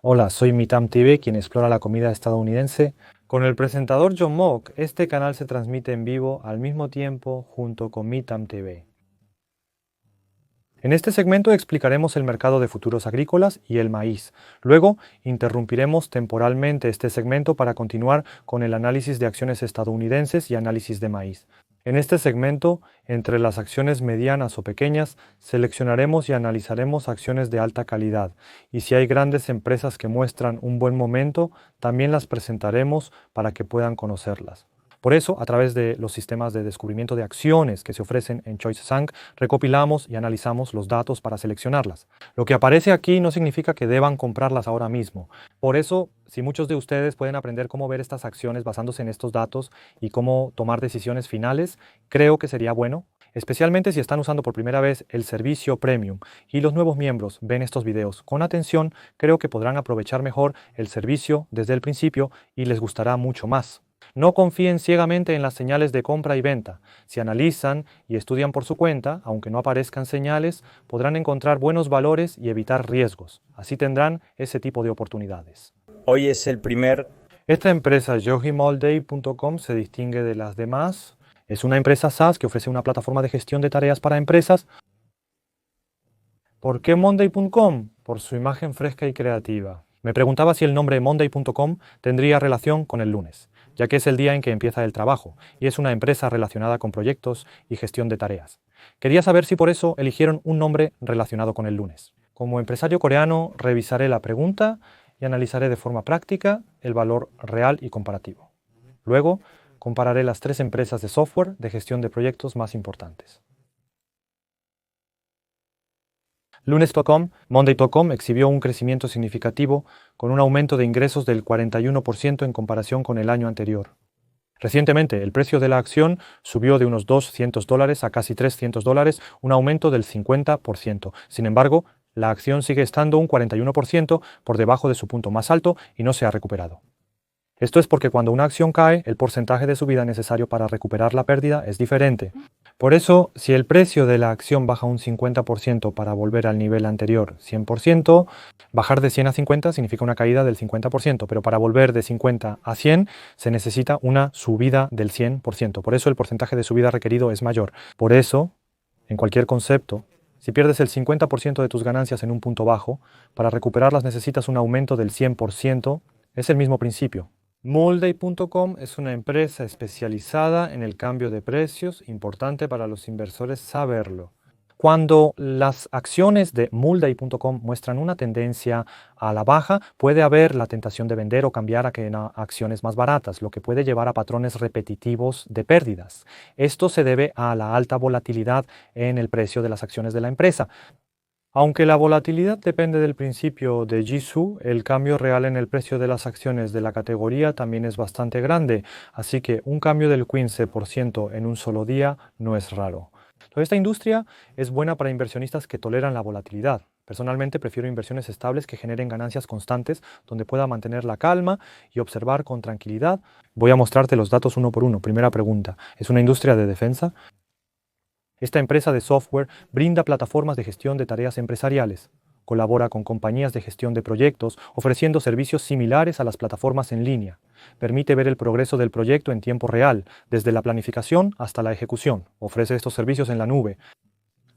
Hola, soy Mitam TV, quien explora la comida estadounidense. Con el presentador John Mock, este canal se transmite en vivo al mismo tiempo junto con Mitam TV. En este segmento explicaremos el mercado de futuros agrícolas y el maíz. Luego, interrumpiremos temporalmente este segmento para continuar con el análisis de acciones estadounidenses y análisis de maíz. En este segmento, entre las acciones medianas o pequeñas, seleccionaremos y analizaremos acciones de alta calidad, y si hay grandes empresas que muestran un buen momento, también las presentaremos para que puedan conocerlas. Por eso, a través de los sistemas de descubrimiento de acciones que se ofrecen en ChoiceSank, recopilamos y analizamos los datos para seleccionarlas. Lo que aparece aquí no significa que deban comprarlas ahora mismo. Por eso, si muchos de ustedes pueden aprender cómo ver estas acciones basándose en estos datos y cómo tomar decisiones finales, creo que sería bueno, especialmente si están usando por primera vez el servicio Premium y los nuevos miembros ven estos videos con atención, creo que podrán aprovechar mejor el servicio desde el principio y les gustará mucho más. No confíen ciegamente en las señales de compra y venta. Si analizan y estudian por su cuenta, aunque no aparezcan señales, podrán encontrar buenos valores y evitar riesgos. Así tendrán ese tipo de oportunidades. Hoy es el primer... Esta empresa, YogiMolday.com, se distingue de las demás. Es una empresa SaaS que ofrece una plataforma de gestión de tareas para empresas. ¿Por qué Monday.com? Por su imagen fresca y creativa. Me preguntaba si el nombre Monday.com tendría relación con el lunes, ya que es el día en que empieza el trabajo, y es una empresa relacionada con proyectos y gestión de tareas. Quería saber si por eso eligieron un nombre relacionado con el lunes. Como empresario coreano, revisaré la pregunta y analizaré de forma práctica el valor real y comparativo. Luego, compararé las 3 empresas de software de gestión de proyectos más importantes. Lunes.com, Monday.com exhibió un crecimiento significativo con un aumento de ingresos del 41% en comparación con el año anterior. Recientemente, el precio de la acción subió de unos $200 a casi $300, un aumento del 50%. Sin embargo, la acción sigue estando un 41% por debajo de su punto más alto y no se ha recuperado. Esto es porque cuando una acción cae, el porcentaje de subida necesario para recuperar la pérdida es diferente. Por eso, si el precio de la acción baja un 50% para volver al nivel anterior 100%, bajar de 100 a 50 significa una caída del 50%, pero para volver de 50 a 100 se necesita una subida del 100%. Por eso el porcentaje de subida requerido es mayor. Por eso, en cualquier concepto, si pierdes el 50% de tus ganancias en un punto bajo, para recuperarlas necesitas un aumento del 100%. Es el mismo principio. Molday.com es una empresa especializada en el cambio de precios, importante para los inversores saberlo. Cuando las acciones de Molday.com muestran una tendencia a la baja, puede haber la tentación de vender o cambiar a acciones más baratas, lo que puede llevar a patrones repetitivos de pérdidas. Esto se debe a la alta volatilidad en el precio de las acciones de la empresa. Aunque la volatilidad depende del principio de Jisoo, el cambio real en el precio de las acciones de la categoría también es bastante grande, así que un cambio del 15% en un solo día no es raro. Esta industria es buena para inversionistas que toleran la volatilidad. Personalmente prefiero inversiones estables que generen ganancias constantes, donde pueda mantener la calma y observar con tranquilidad. Voy a mostrarte los datos uno por uno. Primera pregunta, ¿es una industria de defensa? Esta empresa de software brinda plataformas de gestión de tareas empresariales. Colabora con compañías de gestión de proyectos, ofreciendo servicios similares a las plataformas en línea. Permite ver el progreso del proyecto en tiempo real, desde la planificación hasta la ejecución. Ofrece estos servicios en la nube.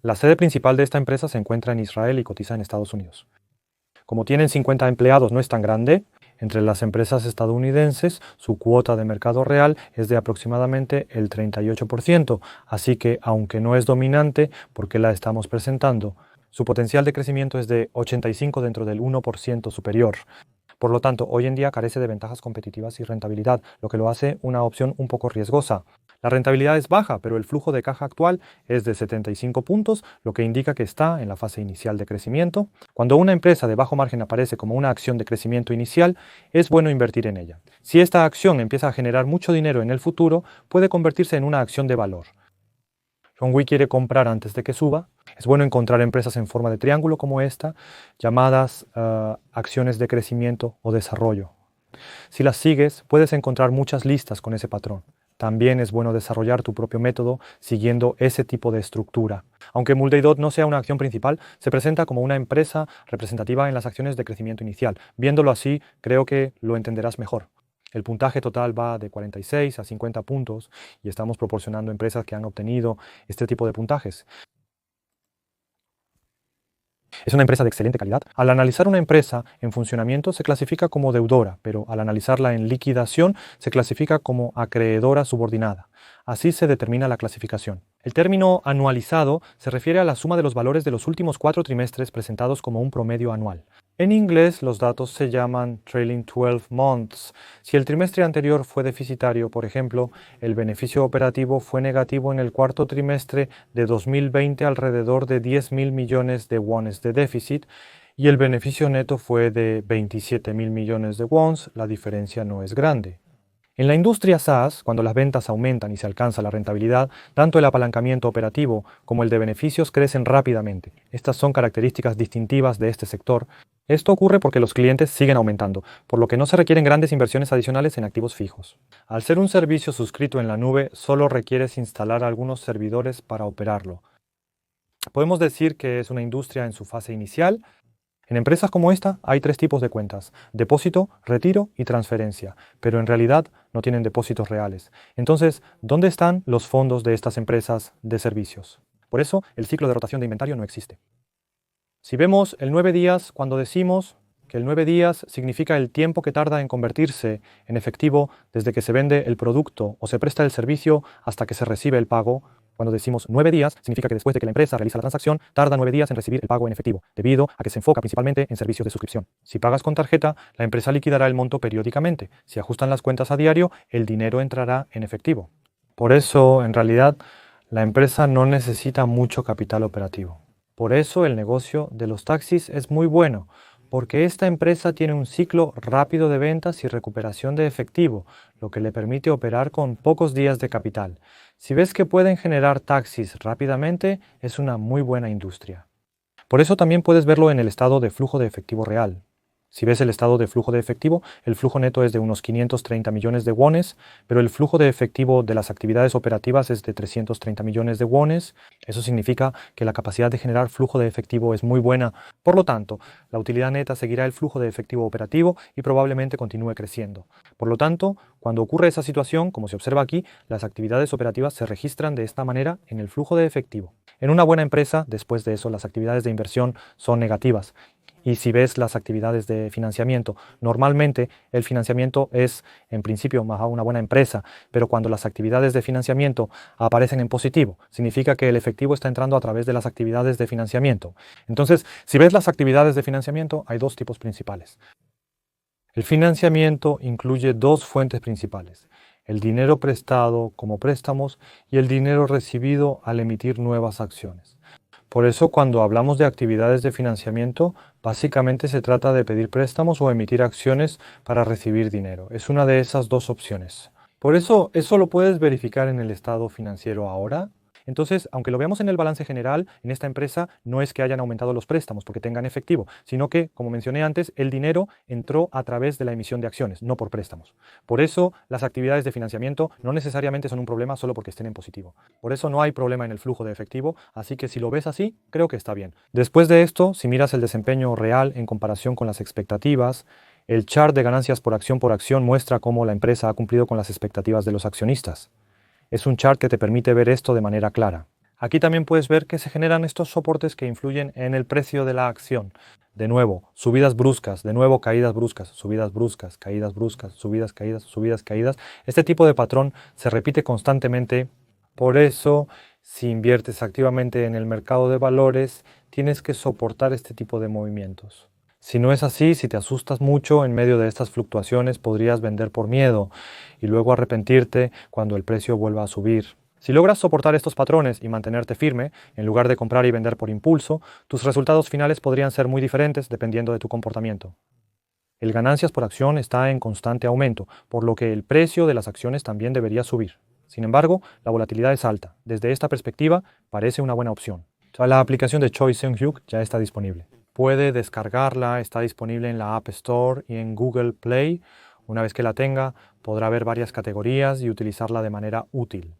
La sede principal de esta empresa se encuentra en Israel y cotiza en Estados Unidos. Como tienen 50 empleados, no es tan grande. Entre las empresas estadounidenses, su cuota de mercado real es de aproximadamente el 38%, así que, aunque no es dominante, ¿por qué la estamos presentando? Su potencial de crecimiento es de 85 dentro del 1% superior. Por lo tanto, hoy en día carece de ventajas competitivas y rentabilidad, lo que lo hace una opción un poco riesgosa. La rentabilidad es baja, pero el flujo de caja actual es de 75 puntos, lo que indica que está en la fase inicial de crecimiento. Cuando una empresa de bajo margen aparece como una acción de crecimiento inicial, es bueno invertir en ella. Si esta acción empieza a generar mucho dinero en el futuro, puede convertirse en una acción de valor. John Wee quiere comprar antes de que suba. Es bueno encontrar empresas en forma de triángulo como esta, llamadas acciones de crecimiento o desarrollo. Si las sigues, puedes encontrar muchas listas con ese patrón. También es bueno desarrollar tu propio método siguiendo ese tipo de estructura. Aunque Multidot no sea una acción principal, se presenta como una empresa representativa en las acciones de crecimiento inicial. Viéndolo así, creo que lo entenderás mejor. El puntaje total va de 46 a 50 puntos y estamos proporcionando empresas que han obtenido este tipo de puntajes. Es una empresa de excelente calidad. Al analizar una empresa en funcionamiento se clasifica como deudora, pero al analizarla en liquidación se clasifica como acreedora subordinada. Así se determina la clasificación. El término anualizado se refiere a la suma de los valores de los últimos 4 trimestres presentados como un promedio anual. En inglés, los datos se llaman trailing 12 months. Si el trimestre anterior fue deficitario, por ejemplo, el beneficio operativo fue negativo en el cuarto trimestre de 2020 alrededor de 10.000 millones de wones de déficit y el beneficio neto fue de 27.000 millones de wons, la diferencia no es grande. En la industria SaaS, cuando las ventas aumentan y se alcanza la rentabilidad, tanto el apalancamiento operativo como el de beneficios crecen rápidamente. Estas son características distintivas de este sector. Esto ocurre porque los clientes siguen aumentando, por lo que no se requieren grandes inversiones adicionales en activos fijos. Al ser un servicio suscrito en la nube, solo requieres instalar algunos servidores para operarlo. Podemos decir que es una industria en su fase inicial. En empresas como esta hay 3 tipos de cuentas: depósito, retiro y transferencia, pero en realidad no tienen depósitos reales. Entonces, ¿dónde están los fondos de estas empresas de servicios? Por eso, el ciclo de rotación de inventario no existe. Si vemos el 9 días, cuando decimos que el 9 días significa el tiempo que tarda en convertirse en efectivo desde que se vende el producto o se presta el servicio hasta que se recibe el pago. Cuando decimos 9 días, significa que después de que la empresa realiza la transacción, tarda 9 días en recibir el pago en efectivo, debido a que se enfoca principalmente en servicios de suscripción. Si pagas con tarjeta, la empresa liquidará el monto periódicamente. Si ajustan las cuentas a diario, el dinero entrará en efectivo. Por eso, en realidad, la empresa no necesita mucho capital operativo. Por eso el negocio de los taxis es muy bueno, porque esta empresa tiene un ciclo rápido de ventas y recuperación de efectivo, lo que le permite operar con pocos días de capital. Si ves que pueden generar taxis rápidamente, es una muy buena industria. Por eso también puedes verlo en el estado de flujo de efectivo real. Si ves el estado de flujo de efectivo, el flujo neto es de unos 530 millones de wones, pero el flujo de efectivo de las actividades operativas es de 330 millones de wones. Eso significa que la capacidad de generar flujo de efectivo es muy buena. Por lo tanto, la utilidad neta seguirá el flujo de efectivo operativo y probablemente continúe creciendo. Por lo tanto, cuando ocurre esa situación, como se observa aquí, las actividades operativas se registran de esta manera en el flujo de efectivo. En una buena empresa, después de eso, las actividades de inversión son negativas. Y si ves las actividades de financiamiento, normalmente el financiamiento es en principio más a una buena empresa, pero cuando las actividades de financiamiento aparecen en positivo, significa que el efectivo está entrando a través de las actividades de financiamiento. Entonces, si ves las actividades de financiamiento, hay 2 tipos principales. El financiamiento incluye 2 fuentes principales: el dinero prestado como préstamos y el dinero recibido al emitir nuevas acciones. Por eso, cuando hablamos de actividades de financiamiento, básicamente se trata de pedir préstamos o emitir acciones para recibir dinero. Es una de esas 2 opciones. Por eso lo puedes verificar en el estado financiero ahora. Entonces, aunque lo veamos en el balance general, en esta empresa no es que hayan aumentado los préstamos porque tengan efectivo, sino que, como mencioné antes, el dinero entró a través de la emisión de acciones, no por préstamos. Por eso, las actividades de financiamiento no necesariamente son un problema solo porque estén en positivo. Por eso no hay problema en el flujo de efectivo, así que si lo ves así, creo que está bien. Después de esto, si miras el desempeño real en comparación con las expectativas, el chart de ganancias por acción muestra cómo la empresa ha cumplido con las expectativas de los accionistas. Es un chart que te permite ver esto de manera clara. Aquí también puedes ver que se generan estos soportes que influyen en el precio de la acción. De nuevo, subidas bruscas, de nuevo caídas bruscas, subidas bruscas, caídas bruscas, subidas, caídas, subidas, caídas. Este tipo de patrón se repite constantemente. Por eso, si inviertes activamente en el mercado de valores, tienes que soportar este tipo de movimientos. Si no es así, si te asustas mucho en medio de estas fluctuaciones, podrías vender por miedo y luego arrepentirte cuando el precio vuelva a subir. Si logras soportar estos patrones y mantenerte firme, en lugar de comprar y vender por impulso, tus resultados finales podrían ser muy diferentes dependiendo de tu comportamiento. El ganancias por acción está en constante aumento, por lo que el precio de las acciones también debería subir. Sin embargo, la volatilidad es alta. Desde esta perspectiva, parece una buena opción. La aplicación de Choi Seung-hyuk ya está disponible. Puede descargarla, está disponible en la App Store y en Google Play, Una vez que la tenga, podrá ver varias categorías y utilizarla de manera útil.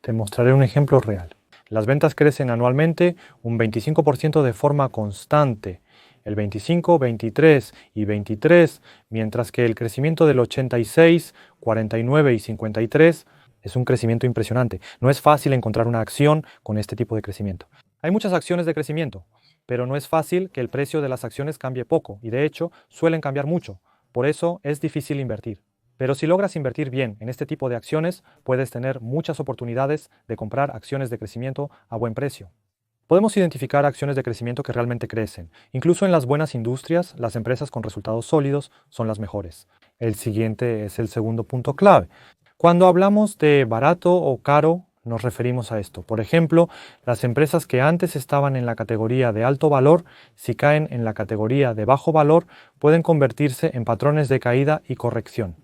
Te mostraré un ejemplo real. Las ventas crecen anualmente un 25% de forma constante, el 25, 23 y 23, mientras que el crecimiento del 86, 49 y 53 es un crecimiento impresionante. No es fácil encontrar una acción con este tipo de crecimiento. Hay muchas acciones de crecimiento, pero no es fácil que el precio de las acciones cambie poco, y de hecho suelen cambiar mucho. Por eso es difícil invertir. Pero si logras invertir bien en este tipo de acciones, puedes tener muchas oportunidades de comprar acciones de crecimiento a buen precio. Podemos identificar acciones de crecimiento que realmente crecen. Incluso en las buenas industrias, las empresas con resultados sólidos son las mejores. El siguiente es el segundo punto clave. Cuando hablamos de barato o caro, nos referimos a esto. Por ejemplo, las empresas que antes estaban en la categoría de alto valor, si caen en la categoría de bajo valor, pueden convertirse en patrones de caída y corrección.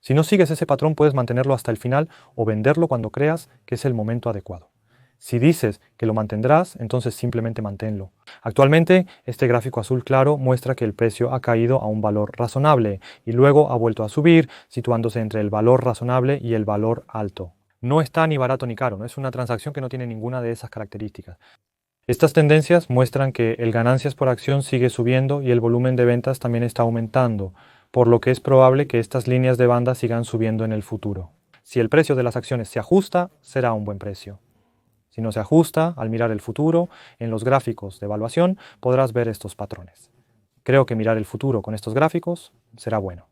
Si no sigues ese patrón, puedes mantenerlo hasta el final o venderlo cuando creas que es el momento adecuado. Si dices que lo mantendrás, entonces simplemente manténlo. Actualmente, este gráfico azul claro muestra que el precio ha caído a un valor razonable y luego ha vuelto a subir, situándose entre el valor razonable y el valor alto. No está ni barato ni caro, no es una transacción que no tiene ninguna de esas características. Estas tendencias muestran que el ganancias por acción sigue subiendo y el volumen de ventas también está aumentando, por lo que es probable que estas líneas de banda sigan subiendo en el futuro. Si el precio de las acciones se ajusta, será un buen precio. Si no se ajusta, al mirar el futuro, en los gráficos de evaluación podrás ver estos patrones. Creo que mirar el futuro con estos gráficos será bueno.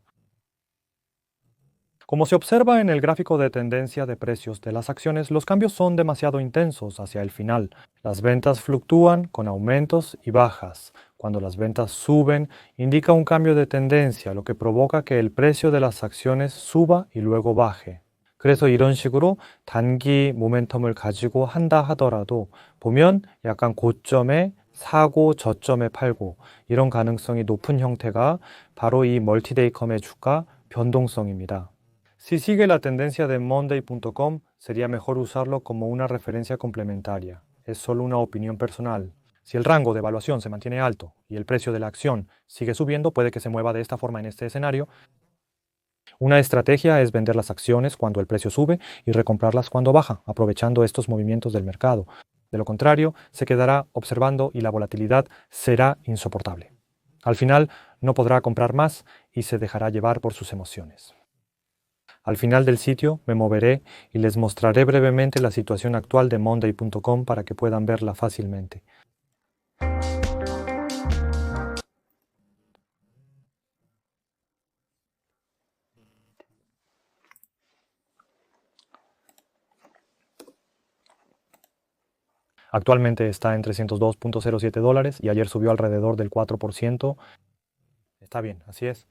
Como se observa en el gráfico de tendencia de precios de las acciones, los cambios son demasiado intensos hacia el final. Las ventas fluctúan con aumentos y bajas. Cuando las ventas suben, indica un cambio de tendencia, lo que provoca que el precio de las acciones suba y luego baje. 그래서 이런 식으로 단기 모멘텀을 가지고 한다 하더라도 보면 약간 고점에 사고 저점에 팔고 이런 가능성이 높은 형태가 바로 이 멀티데이컴의 주가 변동성입니다. Si sigue la tendencia de Monday.com, sería mejor usarlo como una referencia complementaria. Es solo una opinión personal. Si el rango de evaluación se mantiene alto y el precio de la acción sigue subiendo, puede que se mueva de esta forma en este escenario. Una estrategia es vender las acciones cuando el precio sube y recomprarlas cuando baja, aprovechando estos movimientos del mercado. De lo contrario, se quedará observando y la volatilidad será insoportable. Al final, no podrá comprar más y se dejará llevar por sus emociones. Al final del sitio me moveré y les mostraré brevemente la situación actual de Monday.com para que puedan verla fácilmente. Actualmente está en $302.07 y ayer subió alrededor del 4%. Está bien, así es.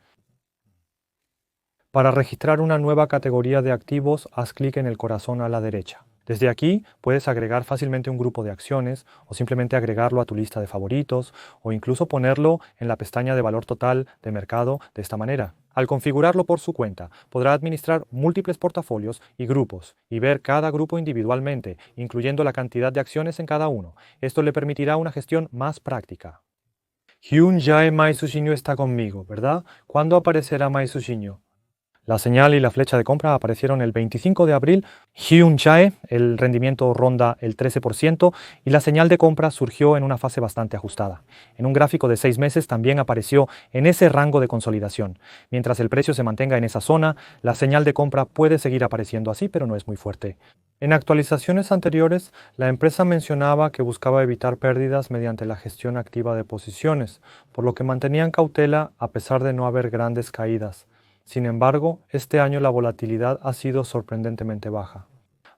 Para registrar una nueva categoría de activos, haz clic en el corazón a la derecha. Desde aquí puedes agregar fácilmente un grupo de acciones o simplemente agregarlo a tu lista de favoritos o incluso ponerlo en la pestaña de valor total de mercado de esta manera. Al configurarlo por su cuenta, podrá administrar múltiples portafolios y grupos y ver cada grupo individualmente, incluyendo la cantidad de acciones en cada uno. Esto le permitirá una gestión más práctica. Hyun Jae Mai Sushinyo está conmigo, ¿verdad? ¿Cuándo aparecerá Mai Sushinyo? La señal y la flecha de compra aparecieron el 25 de abril. Hyun Jae, el rendimiento ronda el 13% y la señal de compra surgió en una fase bastante ajustada. En un gráfico de 6 meses también apareció en ese rango de consolidación. Mientras el precio se mantenga en esa zona, la señal de compra puede seguir apareciendo así, pero no es muy fuerte. En actualizaciones anteriores, la empresa mencionaba que buscaba evitar pérdidas mediante la gestión activa de posiciones, por lo que mantenían cautela a pesar de no haber grandes caídas. Sin embargo, este año la volatilidad ha sido sorprendentemente baja.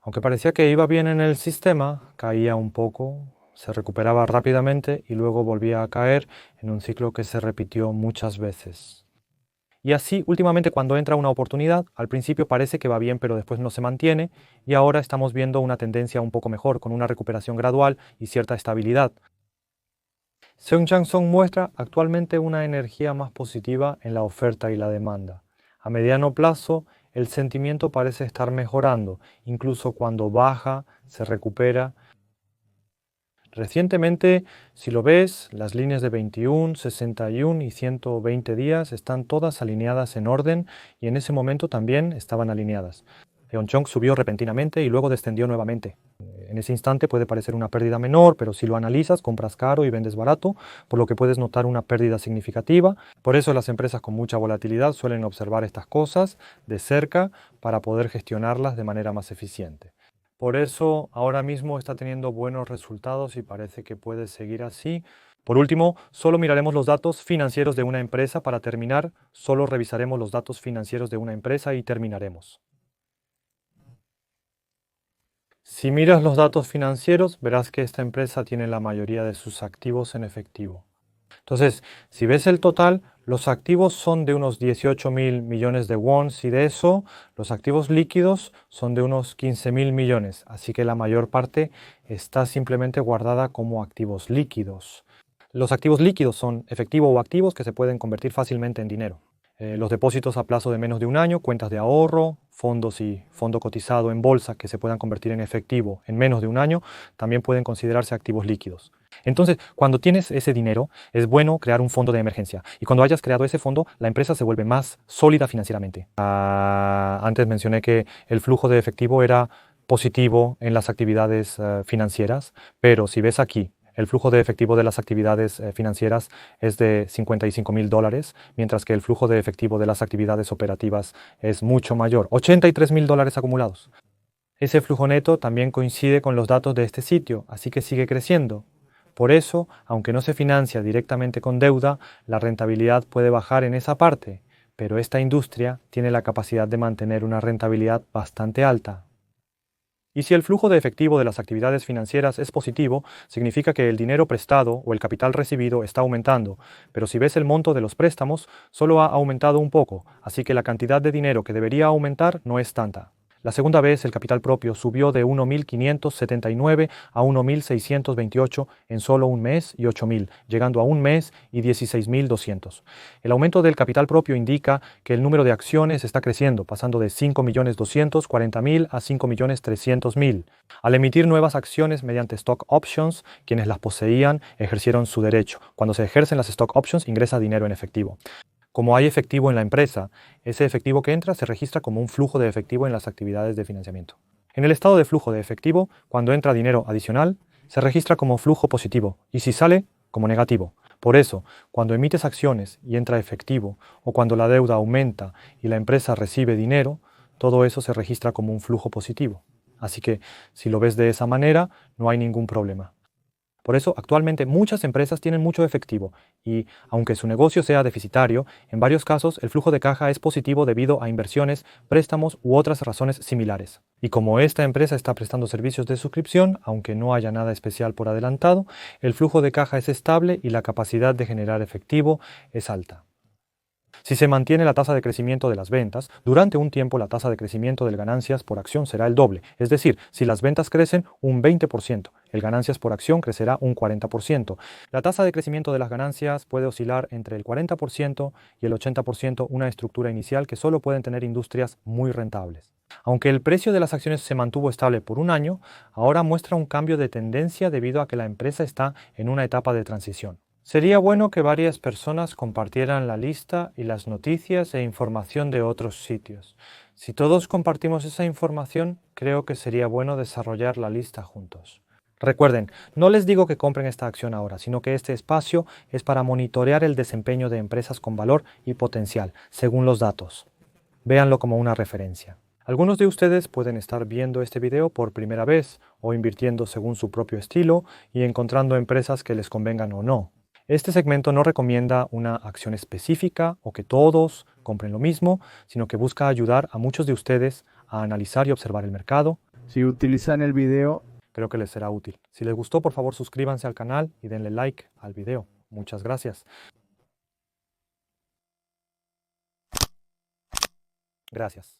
Aunque parecía que iba bien en el sistema, caía un poco, se recuperaba rápidamente y luego volvía a caer en un ciclo que se repitió muchas veces. Y así, últimamente cuando entra una oportunidad, al principio parece que va bien pero después no se mantiene y ahora estamos viendo una tendencia un poco mejor, con una recuperación gradual y cierta estabilidad. Seung muestra actualmente una energía más positiva en la oferta y la demanda. A mediano plazo, el sentimiento parece estar mejorando, incluso cuando baja, se recupera. Recientemente, si lo ves, las líneas de 21, 61 y 120 días están todas alineadas en orden y en ese momento también estaban alineadas. Eonchong subió repentinamente y luego descendió nuevamente. En ese instante puede parecer una pérdida menor, pero si lo analizas, compras caro y vendes barato, por lo que puedes notar una pérdida significativa. Por eso las empresas con mucha volatilidad suelen observar estas cosas de cerca para poder gestionarlas de manera más eficiente. Por eso ahora mismo está teniendo buenos resultados y parece que puede seguir así. Por último, solo miraremos los datos financieros de una empresa para terminar. Solo revisaremos los datos financieros de una empresa y terminaremos. Si miras los datos financieros, verás que esta empresa tiene la mayoría de sus activos en efectivo. Entonces, si ves el total, los activos son de unos 18.000 millones de wons y de eso, los activos líquidos son de unos 15.000 millones. Así que la mayor parte está simplemente guardada como activos líquidos. Los activos líquidos son efectivo o activos que se pueden convertir fácilmente en dinero. Los depósitos a plazo de menos de un año, cuentas de ahorro, fondos y fondo cotizado en bolsa que se puedan convertir en efectivo en menos de un año, también pueden considerarse activos líquidos. Entonces, cuando tienes ese dinero, es bueno crear un fondo de emergencia. Y cuando hayas creado ese fondo, la empresa se vuelve más sólida financieramente. Antes mencioné que el flujo de efectivo era positivo en las actividades financieras, pero si ves aquí, el flujo de efectivo de las actividades financieras es de $55.000, mientras que el flujo de efectivo de las actividades operativas es mucho mayor, $83.000 acumulados. Ese flujo neto también coincide con los datos de este sitio, así que sigue creciendo. Por eso, aunque no se financia directamente con deuda, la rentabilidad puede bajar en esa parte, pero esta industria tiene la capacidad de mantener una rentabilidad bastante alta. Y si el flujo de efectivo de las actividades financieras es positivo, significa que el dinero prestado o el capital recibido está aumentando, pero si ves el monto de los préstamos, solo ha aumentado un poco, así que la cantidad de dinero que debería aumentar no es tanta. La segunda vez el capital propio subió de 1.579 a 1.628 en solo un mes y 8.000, llegando a un mes y 16.200. El aumento del capital propio indica que el número de acciones está creciendo, pasando de 5.240.000 a 5.300.000. Al emitir nuevas acciones mediante stock options, quienes las poseían ejercieron su derecho. Cuando se ejercen las stock options, ingresa dinero en efectivo. Como hay efectivo en la empresa, ese efectivo que entra se registra como un flujo de efectivo en las actividades de financiamiento. En el estado de flujo de efectivo, cuando entra dinero adicional, se registra como flujo positivo y si sale, como negativo. Por eso, cuando emites acciones y entra efectivo, o cuando la deuda aumenta y la empresa recibe dinero, todo eso se registra como un flujo positivo. Así que, si lo ves de esa manera, no hay ningún problema. Por eso, actualmente muchas empresas tienen mucho efectivo y, aunque su negocio sea deficitario, en varios casos el flujo de caja es positivo debido a inversiones, préstamos u otras razones similares. Y como esta empresa está prestando servicios de suscripción, aunque no haya nada especial por adelantado, el flujo de caja es estable y la capacidad de generar efectivo es alta. Si se mantiene la tasa de crecimiento de las ventas, durante un tiempo la tasa de crecimiento de ganancias por acción será el doble. Es decir, si las ventas crecen un 20%, el ganancias por acción crecerá un 40%. La tasa de crecimiento de las ganancias puede oscilar entre el 40% y el 80%, una estructura inicial que solo pueden tener industrias muy rentables. Aunque el precio de las acciones se mantuvo estable por un año, ahora muestra un cambio de tendencia debido a que la empresa está en una etapa de transición. Sería bueno que varias personas compartieran la lista y las noticias e información de otros sitios. Si todos compartimos esa información, creo que sería bueno desarrollar la lista juntos. Recuerden, no les digo que compren esta acción ahora, sino que este espacio es para monitorear el desempeño de empresas con valor y potencial, según los datos. Véanlo como una referencia. Algunos de ustedes pueden estar viendo este video por primera vez o invirtiendo según su propio estilo y encontrando empresas que les convengan o no. Este segmento no recomienda una acción específica o que todos compren lo mismo, sino que busca ayudar a muchos de ustedes a analizar y observar el mercado. Si utilizan el video, creo que les será útil. Si les gustó, por favor suscríbanse al canal y denle like al video. Muchas gracias. Gracias.